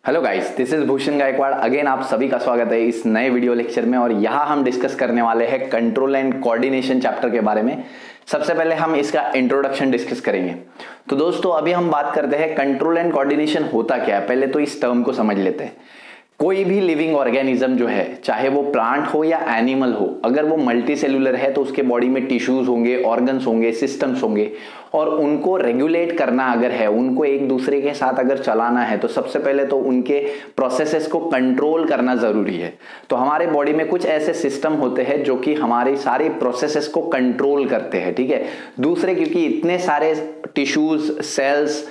Hello guys, this is Bhushan Gaikwad. Again आप सभी का स्वागत है इस नए वीडियो लेक्चर में। और यहाँ हम डिस्कस करने वाले हैं कंट्रोल एंड कोऑर्डिनेशन चैप्टर के बारे में। सबसे पहले हम इसका इंट्रोडक्शन डिस्कस करेंगे। तो दोस्तों, अभी हम बात करते हैं कंट्रोल एंड कोऑर्डिनेशन होता क्या है। पहले तो इस टर्म को समझ लेते हैं। कोई भी लिविंग ऑर्गेनिज्म जो है, चाहे वो प्लांट हो या एनिमल हो, अगर वो मल्टी सेलुलर है तो उसके बॉडी में टिश्यूज होंगे, ऑर्गन्स होंगे, सिस्टम्स होंगे, और उनको रेगुलेट करना अगर है, उनको एक दूसरे के साथ अगर चलाना है, तो सबसे पहले तो उनके प्रोसेसेस को कंट्रोल करना जरूरी है। तो हमारे बॉडी में कुछ ऐसे सिस्टम होते हैं जो कि हमारे सारे प्रोसेसेस को कंट्रोल करते हैं, ठीक है। दूसरे, क्योंकि इतने सारे टिश्यूज, सेल्स,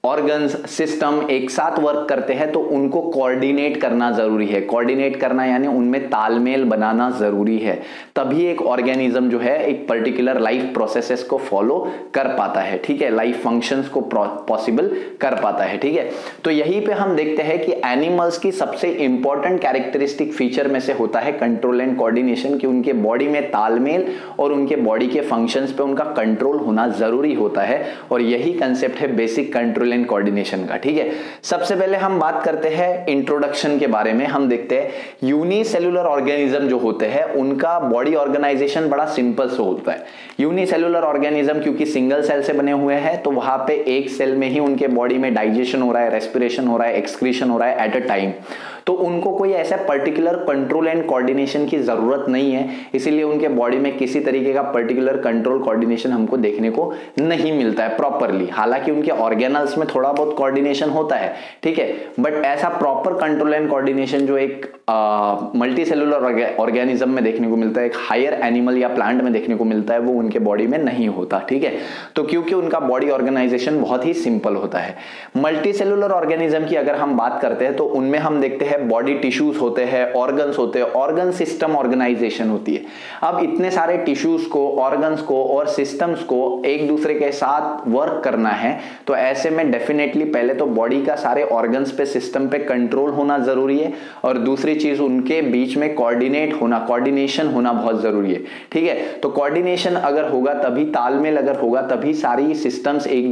ऑर्गन्स, सिस्टम एक साथ वर्क करते हैं, तो उनको कोऑर्डिनेट करना जरूरी है। कोऑर्डिनेट करना यानी उनमें तालमेल बनाना जरूरी है, तभी एक ऑर्गेनिज्म जो है एक पर्टिकुलर लाइफ प्रोसेसेस को फॉलो कर पाता है, ठीक है, लाइफ फंक्शंस को पॉसिबल कर पाता है, ठीक है। तो यहीं पे हम देखते हैं कि एनिमल्स की सबसे इंपॉर्टेंट कैरेक्टरिस्टिक फीचर में से होता है कंट्रोल एंड कोऑर्डिनेशन, कि उनके बॉडी में तालमेल और उनके बॉडी के फंक्शंस पे उनका कंट्रोल होना जरूरी होता है। और यही कंसेप्ट है बेसिक कंट्रोल एंड कोऑर्डिनेशन का, ठीक है। सबसे पहले हम बात करते हैं इंट्रोडक्शन के बारे में। हम देखते हैं यूनिसेलुलर ऑर्गेनिज्म जो होते हैं उनका बॉडी ऑर्गेनाइजेशन बड़ा सिंपल से होता है। यूनिसेलुलर ऑर्गेनिज्म क्योंकि सिंगल सेल से बने हुए हैं, तो वहां पे एक सेल में ही उनके बॉडी में डाइजेशन हो रहा है, रेस्पिरेशन हो रहा है, एक्सक्रीशन हो रहा है एट अ टाइम। तो उनको कोई ऐसा पर्टिकुलर कंट्रोल एंड कोऑर्डिनेशन की जरूरत नहीं है, इसीलिए उनके बॉडी में किसी तरीके का पर्टिकुलर कंट्रोल कोऑर्डिनेशन हमको देखने को नहीं मिलता है प्रॉपरली। हालांकि उनके ऑर्गेनल्स में थोड़ा बहुत कोऑर्डिनेशन होता है, ठीक है, बट ऐसा प्रॉपर कंट्रोल एंड कोऑर्डिनेशन जो एक मल्टी सेलुलर ऑर्गेनिज्म में देखने को मिलता है, एक हायर एनिमल या प्लांट में देखने को मिलता है, वो उनके बॉडी में नहीं होता, ठीक है। तो क्योंकि उनका बॉडी ऑर्गेनाइजेशन बहुत ही सिंपल होता है। मल्टी सेलुलर ऑर्गेनिज्म की अगर हम बात करते हैं तो उनमें हम देखते हैं बॉडी टिश्यूज होते हैं, ऑर्गन्स होते हैं, ऑर्गन सिस्टम ऑर्गेनाइजेशन होती है। अब इतने सारे टिश्यूज को, ऑर्गन्स को और सिस्टम्स को एक दूसरे के साथ वर्क करना है, तो ऐसे में डेफिनेटली पहले तो बॉडी का सारे ऑर्गन्स पे, सिस्टम पे कंट्रोल होना जरूरी है, और दूसरी चीज उनके बीच में कोऑर्डिनेशन होना बहुत जरूरी है, ठीक है। तो कोऑर्डिनेशन अगर होगा तभी, तालमेल अगर होगा तभी सारी सिस्टम्स एक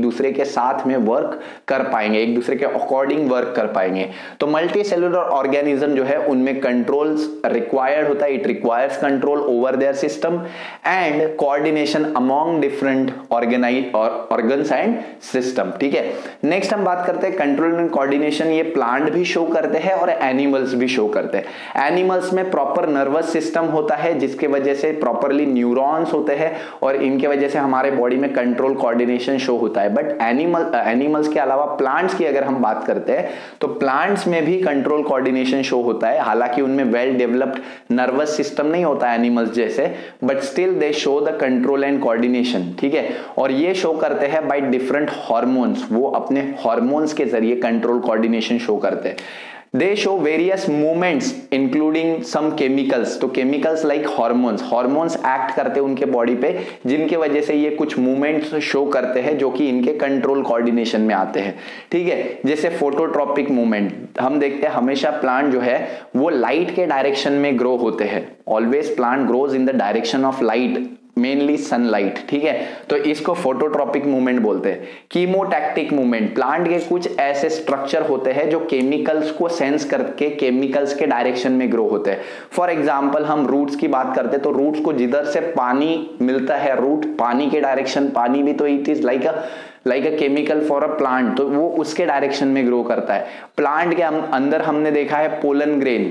दूसरे के साथ में वर्क कर पाएंगे, एक दूसरे के अकॉर्डिंग वर्क कर पाएंगे। तो मल्टी सेलुलर ऑर्गेनिज्म जो है उनमें कंट्रोल्स रिक्वायर्ड होता है। It requires control over there system and coordination among different organs and system, ठीक है। नेक्स्ट हम बात करते हैं कंट्रोल एंड कोऑर्डिनेशन। ये प्लांट भी शो करते हैं और एनिमल्स भी शो करते हैं। एनिमल्स में प्रॉपर नर्वस सिस्टम होता है, जिसके वजह से प्रॉपरली न्यूरॉन्स होते हैं, और इनके वजह से हमारे बॉडी में कंट्रोल कोऑर्डिनेशन शो होता है। बट एनिमल्स के अलावा प्लांट्स की अगर हम बात करते हैं तो प्लांट्स में भी कंट्रोल कोऑर्डिनेशन शो होता है। हालांकि उनमें वेल डेवलप्ड नर्वस सिस्टम नहीं होता एनिमल्स जैसे, but still they show the control and coordination, ठीक है। और ये शो करते हैं बाय डिफरेंट हार्मोन्स। वो अपने हार्मोन्स के जरिए कंट्रोल कोऑर्डिनेशन शो करते हैं। They show various movements including some chemicals। तो chemicals like hormones act करते हैं उनके बॉडी पे, जिनके वजह से ये कुछ मूवमेंट्स शो करते हैं जो कि इनके कंट्रोल कोऑर्डिनेशन में आते हैं, ठीक है। जैसे फोटोट्रॉपिक मूवमेंट हम देखते हैं, हमेशा प्लांट जो है वो लाइट के डायरेक्शन में ग्रो होते हैं। Always plant grows in the direction of light, mainly sunlight, ठीक है। तो इसको फोटोट्रॉपिक मूवमेंट बोलते हैं। कीमोटैक्टिक मूवमेंट, प्लांट के कुछ ऐसे स्ट्रक्चर होते हैं जो केमिकल्स को सेंस करके केमिकल्स के डायरेक्शन में ग्रो होते हैं। फॉर एग्जांपल हम रूट्स की बात करते हैं, तो रूट्स को जिधर से पानी मिलता है, रूट पानी के डायरेक्शन, पानी भी तो it is like a chemical for a plant, तो वो उसके डायरेक्शन में ग्रो करता है। प्लांट के अंदर हमने देखा है पोलन ग्रेन।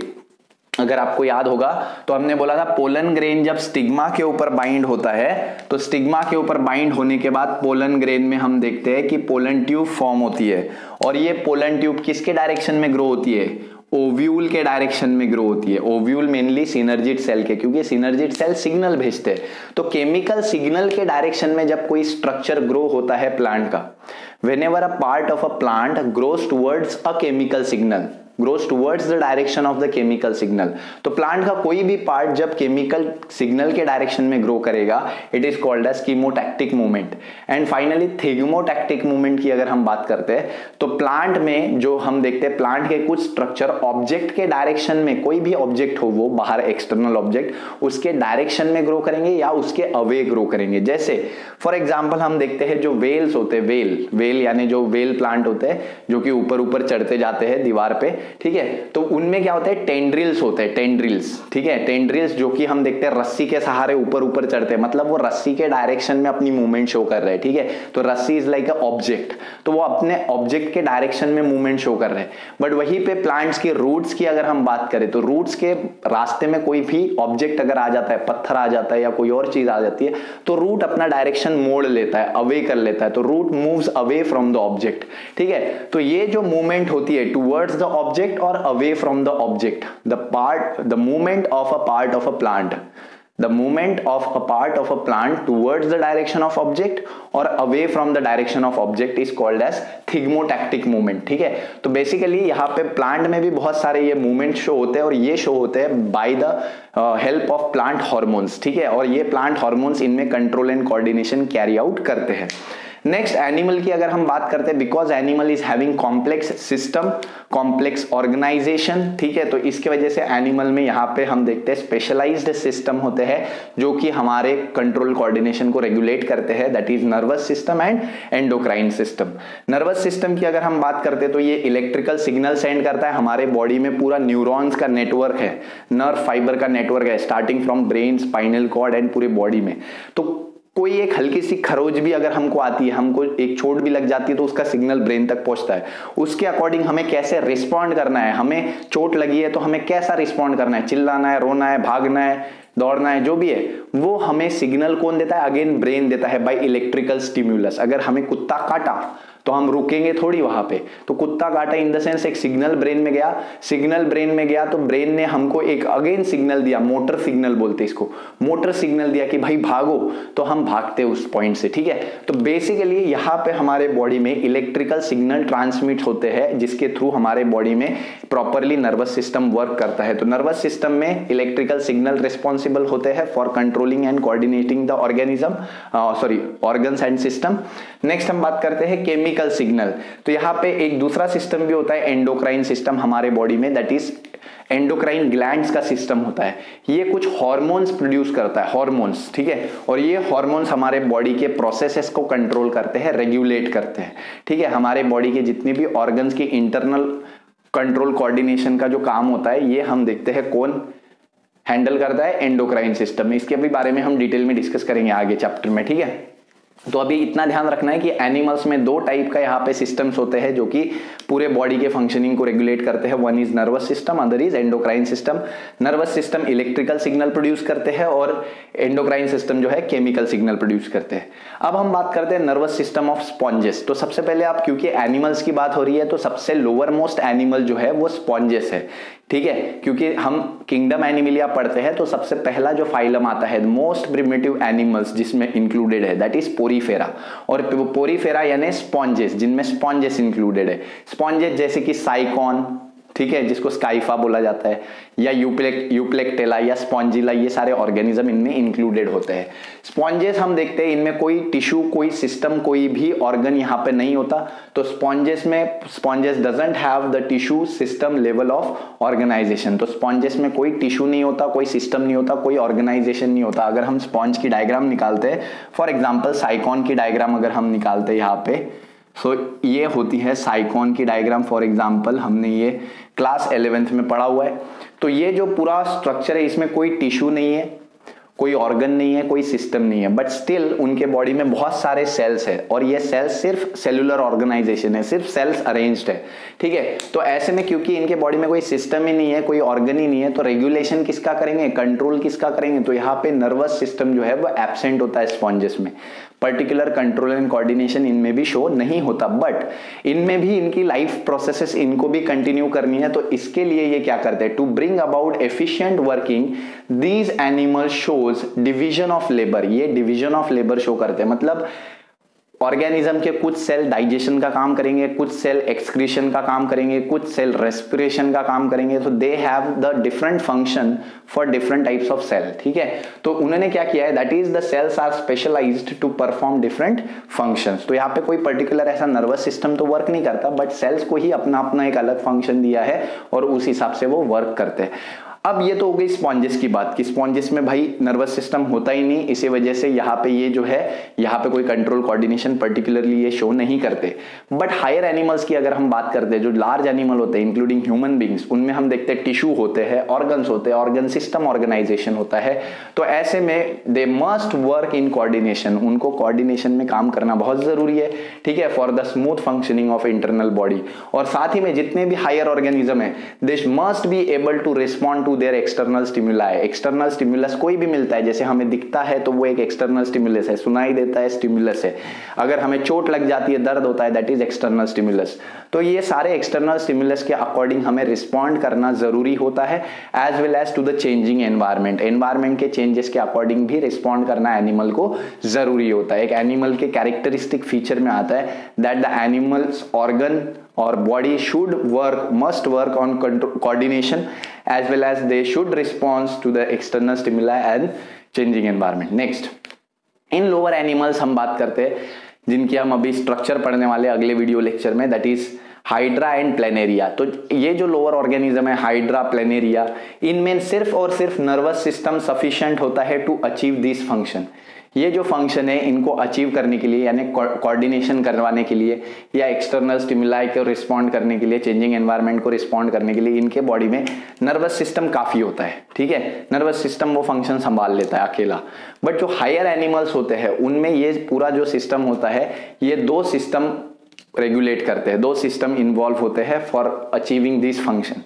अगर आपको याद होगा तो हमने बोला था पोलन ग्रेन जब स्टिग्मा के ऊपर बाइंड होता है, तो स्टिग्मा के ऊपर बाइंड होने के बाद पोलन ग्रेन में हम देखते हैं कि पोलन ट्यूब फॉर्म होती है। और ये पोलन ट्यूब किसके डायरेक्शन में ग्रो होती है? ओव्यूल के डायरेक्शन में ग्रो होती है। ओव्यूल मेनली सिनर्जिड सेल के, क्योंकि सिनर्जिड सेल सिग्नल भेजते हैं। तो केमिकल सिग्नल के डायरेक्शन में जब कोई स्ट्रक्चर ग्रो होता है प्लांट का, whenever a part of a plant grows towards a chemical signal, grows towards the direction of the chemical signal. तो प्लांट का कोई भी पार्ट जब केमिकल सिग्नल के डायरेक्शन में ग्रो करेगा, it is called as chemotactic movement. And finally thigmotactic movement की अगर हम बात करते हैं तो प्लांट में जो हम देखते हैं, प्लांट के कुछ स्ट्रक्चर ऑब्जेक्ट के डायरेक्शन में, कोई भी ऑब्जेक्ट हो वो बाहर एक्सटर्नल ऑब्जेक्ट, उसके डायरेक्शन में ग्रो करेंगे या उसके अवे ग्रो करेंगे. जैसे फॉर एग्जांपल हम देखते हैं जो वेल्स होते हैं, वेल यानी जो वेल प्लांट होते हैं जो कि ऊपर ऊपर चढ़ते जाते हैं दीवार पे, ठीक है. तो उनमें क्या होता है, टेंड्रिल्स होते हैं, टेंड्रिल्स, ठीक है. टेंड्रिल्स जो कि हम देखते हैं रस्सी के सहारे ऊपर ऊपर चढ़ते हैं, मतलब वो रस्सी के डायरेक्शन में अपनी मूवमेंट शो कर रहे हैं, ठीक है. तो रस्सी इज लाइक अ ऑब्जेक्ट, तो वो अपने ऑब्जेक्ट के डायरेक्शन में मूवमेंट शो कर रहे हैं. बट वहीं पे प्लांट्स की रूट्स की अगर हम बात करें तो रूट्स के रास्ते में कोई भी ऑब्जेक्ट अगर आ जाता है, पत्थर आ जाता है या कोई और चीज आ जाती है, तो रूट अपना डायरेक्शन मोड़ लेता है, अवे कर लेता है. तो root moves away from the object, ठीक है. तो ये जो मूवमेंट होती है टुवर्ड्स द ऑब्जेक्ट और away from the object, the movement of a part of a plant, the movement of a part of a plant towards the direction of object or away from the direction of object is called as thigmotactic movement, ठीक है. तो basically यहाँ पे plant में भी बहुत सारे ये मूवमेंट शो होते हैं और ये शो होते हैं by the help of plant hormones, ठीक है. और ये प्लांट हार्मोन्स इनमें control and coordination carry out करते हैं. नेक्स्ट एनिमल की अगर हम बात करते हैं, because animal is having complex system, complex organisation, ठीक है. तो इसके वजह से एनिमल में यहाँ पे हम देखते हैं स्पेशलाइज्ड सिस्टम होते हैं जो कि हमारे कंट्रोल कोऑर्डिनेशन को रेगुलेट करते हैं, that is nervous system and endocrine system. Nervous system की अगर हम बात करते हैं तो ये इलेक्ट्रिकल सिग्नल सेंड करता है हमारे बॉडी में, पूरा न्यूरॉन्स का नेटवर्क है, नर्व फाइबर का नेटवर्क है, starting from brain, spinal cord and पूरे बॉडी में. तो कोई एक हल्की सी खरोच भी अगर हमको आती है, हमको एक चोट भी लग जाती है, तो उसका सिग्नल ब्रेन तक पहुंचता है. उसके अकॉर्डिंग हमें कैसे रिस्पॉन्ड करना है, हमें चोट लगी है तो हमें कैसा रिस्पॉन्ड करना है, चिल्लाना है, रोना है, भागना है, दौड़ना है, जो भी है वो हमें सिग्नल कौन देता है, अगेन ब्रेन देता है बाय इलेक्ट्रिकल स्टिम्युलस. अगर हमें कुत्ता काटा तो हम रुकेंगे थोड़ी वहां पे, तो कुत्ता काटा इन द सेंस एक सिग्नल ब्रेन में गया, सिग्नल ब्रेन में गया तो ब्रेन ने हमको एक अगेन सिग्नल दिया, मोटर सिग्नल बोलते हैं इसको, मोटर सिग्नल दिया कि भाई भागो, तो हम भागते उस पॉइंट से, ठीक है. तो बेसिकली यहाँ पे हमारे बॉडी में इलेक्ट्रिकल सिग्नल ट्रांसमिट होते हैं जिसके थ्रू हमारे बॉडी में प्रॉपरली नर्वस सिस्टम वर्क करता है. तो नर्वस सिस्टम में इलेक्ट्रिकल सिग्नल रिस्पॉन्सिबल होते हैं for controlling and coordinating the organs and system. Next हम बात करते हैं केमिकल सिग्नल. तो यहाँ पे एक दूसरा सिस्टम भी होता है एंडोक्राइन सिस्टम हमारे बॉडी में, दैट इज एंडोक्राइन ग्लैंड्स का सिस्टम होता है. ये कुछ हार्मोन्स प्रोड्यूस करता है, हार्मोन्स, ठीक है. और ये हार्मोन्स हमारे बॉडी के प्रोसेसेस को कंट्रोल करते हैं, रेगुलेट करते हैं, ठीक है. हमारे बॉडी के जितने भी ऑर्गन्स की इंटरनल कंट्रोल कोऑर्डिनेशन का जो काम होता है, ये हम देखते हैं कौन हैंडल करता है, एंडोक्राइन सिस्टम. इसके भी बारे में हम डिटेल में डिस्कस करेंगे आगे चैप्टर में, ठीक है. तो अभी इतना ध्यान रखना है कि एनिमल्स में दो टाइप का यहाँ पे सिस्टम्स होते हैं जो कि पूरे बॉडी के फंक्शनिंग को रेगुलेट करते हैं. One is nervous system, other is endocrine system. Nervous system electrical signal produce करते हैं और एंडोक्राइन सिस्टम जो है केमिकल सिग्नल प्रोड्यूस करते हैं. अब हम बात करते हैं नर्वस सिस्टम ऑफ स्पॉन्जेस. तो सबसे पहले आप, क्योंकि एनिमल्स की बात हो रही है, तो सबसे लोअर मोस्ट एनिमल जो है वो स्पॉन्जेस है, ठीक है. क्योंकि हम किंगडम एनिमलिया पढ़ते हैं तो सबसे पहला जो फाइलम आता है मोस्ट प्रिमिटिव एनिमल्स जिसमें इंक्लूडेड है, दैट इज पोरीफेरा. और पोरीफेरा यानी स्पॉन्जेस, जिनमें स्पॉन्जेस इंक्लूडेड है. स्पॉन्जेस जैसे कि साइकॉन, ठीक है, जिसको स्काइफा बोला जाता है, या यूप्लेक्टेला या स्पॉन्जिला, ये सारे ऑर्गेनिज्म इनमें इंक्लूडेड होते हैं. स्पॉन्जेस हम देखते हैं इनमें कोई टिश्यू, कोई सिस्टम, कोई भी ऑर्गन यहाँ पे नहीं होता. तो sponges doesn't have the tissue system level of organisation. तो स्पॉन्जेस में कोई टिश्यू नहीं होता, कोई सिस्टम नहीं होता, कोई ऑर्गेनाइजेशन नहीं होता. अगर हम स्पॉन्ज की डायग्राम निकालते हैं, फॉर एग्जाम्पल साइकॉन की डायग्राम अगर हम निकालते हैं यहाँ पे, सो ये होती है साइकॉन की डायग्राम. फॉर एग्जाम्पल हमने ये क्लास 11th में पढ़ा हुआ है. तो ये जो पूरा स्ट्रक्चर है इसमें कोई टिश्यू नहीं है, कोई ऑर्गन नहीं है, कोई सिस्टम नहीं है, बट स्टिल उनके बॉडी में बहुत सारे सेल्स है और ये सेल्स सिर्फ सेलुलर ऑर्गेनाइजेशन है, सिर्फ सेल्स अरेंज्ड है, ठीक है. तो ऐसे में क्योंकि इनके बॉडी में कोई सिस्टम ही नहीं है, कोई ऑर्गन ही नहीं है, तो रेगुलेशन किसका करेंगे, कंट्रोल किसका करेंगे. तो यहाँ पे नर्वस सिस्टम जो है वो एब्सेंट होता है स्पॉन्जेस में. पर्टिकुलर कंट्रोल एंड कोऑर्डिनेशन इनमें भी शो नहीं होता, बट इनमें भी इनकी लाइफ प्रोसेसेस इनको भी कंटिन्यू करनी है. तो इसके लिए ये क्या करते हैं, to bring about efficient working these animal shows division of labour. ये डिवीजन ऑफ लेबर शो करते हैं, मतलब ऑर्गेनिज्म के कुछ सेल डाइजेशन का काम करेंगे, कुछ सेल एक्सक्रीशन का काम करेंगे, कुछ सेल रेस्पिरेशन का काम करेंगे। तो they have the different function for different types of cell, ठीक है। तो उन्होंने क्या किया है, that is the cells are specialised to perform different functions. तो यहाँ पे कोई पर्टिकुलर ऐसा नर्वस सिस्टम तो वर्क नहीं करता, बट सेल्स को ही अपना अपना एक अलग फंक्शन दिया है और उस हिसाब से वो वर्क करते हैं। अब ये तो हो गई स्पॉन्जेस की बात कि स्पॉन्जेस में भाई नर्वस सिस्टम होता ही नहीं, इसी वजह से यहाँ पे ये जो है यहाँ पे कोई कंट्रोल कोऑर्डिनेशन पर्टिकुलरली ये शो नहीं करते। बट हायर एनिमल्स की अगर हम बात करते हैं, जो लार्ज एनिमल होते हैं इंक्लूडिंग ह्यूमन बींग्स, उनमें हम देखते हैं टिश्यू होते हैं, ऑर्गन्स होते हैं, ऑर्गन सिस्टम ऑर्गेनाइजेशन होता है। तो ऐसे में they must work in coordination, उनको कोऑर्डिनेशन में काम करना बहुत जरूरी है, ठीक है, for the smooth functioning of internal body. और साथ ही में जितने भी हायर ऑर्गेनिज्म है, they must be able to respond to their external stimuli. External stimulus कोई भी मिलता है, जैसे हमें दिखता है तो वो एक एक्सटर्नल स्टिमुलस है, सुनाई देता है स्टिमुलस है, अगर हमें चोट लग जाती है, दर्द होता है, दैट इज एक्सटर्नल स्टिमुलस। तो ये सारे एक्सटर्नल स्टिमुलस के अकॉर्डिंग हमें रिस्पॉन्ड करना जरूरी होता है, as well as to the changing environment. Environment के चेंजेस के अकॉर्डिंग भी रिस्पॉन्ड करना एनिमल को जरूरी होता है। एक एनिमल के कैरेक्टरिस्टिक फीचर में आता है that the animals organ or body should must work on coordination as well as they should respond to the external stimuli and changing environment. Next, in lower animals हम बात करते हैं जिनकी हम अभी स्ट्रक्चर पढ़ने वाले अगले वीडियो लेक्चर में, that is hydra and planaria. तो ये जो लोअर ऑर्गेनिज्म है हाइड्रा, प्लेनेरिया, इनमें सिर्फ और सिर्फ नर्वस सिस्टम सफिशिएंट होता है टू अचीव दिस फंक्शन। ये जो फंक्शन है इनको अचीव करने के लिए, यानी कोऑर्डिनेशन करवाने के लिए या एक्सटर्नल स्टिमुलाई को रिस्पॉन्ड करने के लिए, चेंजिंग एनवायरनमेंट को रिस्पॉन्ड करने के लिए इनके बॉडी में नर्वस सिस्टम काफी होता है, ठीक है। नर्वस सिस्टम वो फंक्शन संभाल लेता है अकेला। बट जो हायर एनिमल्स होते हैं उनमें ये पूरा जो सिस्टम होता है, ये दो सिस्टम रेगुलेट करते हैं, दो सिस्टम इन्वॉल्व होते हैं for achieving this function.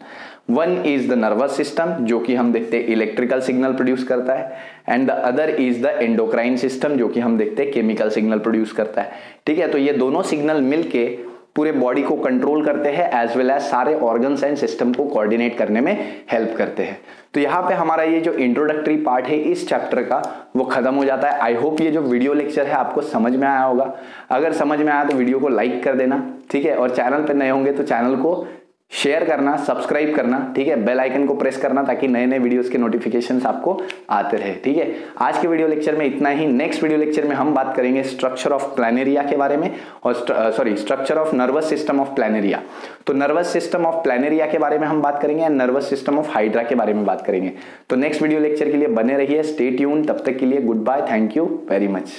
One is the nervous system, जो कि हम देखते हैं इलेक्ट्रिकल सिग्नल प्रोड्यूस करता है, and the other is the endocrine system, जो कि हम देखते हैं केमिकल सिग्नल प्रोड्यूस करता है, ठीक है। तो ये दोनों सिग्नल मिलके पूरे बॉडी को कंट्रोल करते हैं, एज वेल एज सारे ऑर्गन्स एंड सिस्टम को कोऑर्डिनेट करने में हेल्प करते हैं। तो यहाँ पे हमारा ये जो इंट्रोडक्टरी पार्ट है इस चैप्टर का वो खत्म हो जाता है। आई होप ये जो वीडियो लेक्चर है आपको समझ में आया होगा। अगर समझ में आया तो वीडियो को लाइक कर देना, ठीक है, और चैनल पे नए होंगे तो चैनल को शेयर करना, सब्सक्राइब करना, ठीक है, बेल आइकन को प्रेस करना ताकि नए नए वीडियोस के नोटिफिकेशंस आपको आते रहे, ठीक है। आज के वीडियो लेक्चर में इतना ही। नेक्स्ट वीडियो लेक्चर में हम बात करेंगे स्ट्रक्चर ऑफ प्लेनेरिया के बारे में, और structure of nervous system of planaria. तो नर्वस सिस्टम ऑफ प्लेनेरिया के बारे में हम बात करेंगे, और नर्वस सिस्टम ऑफ हाइड्रा के बारे में बात करेंगे। तो नेक्स्ट वीडियो लेक्चर के लिए बने रहिए, स्टे ट्यून्ड। तब तक के लिए goodbye, thank you very much.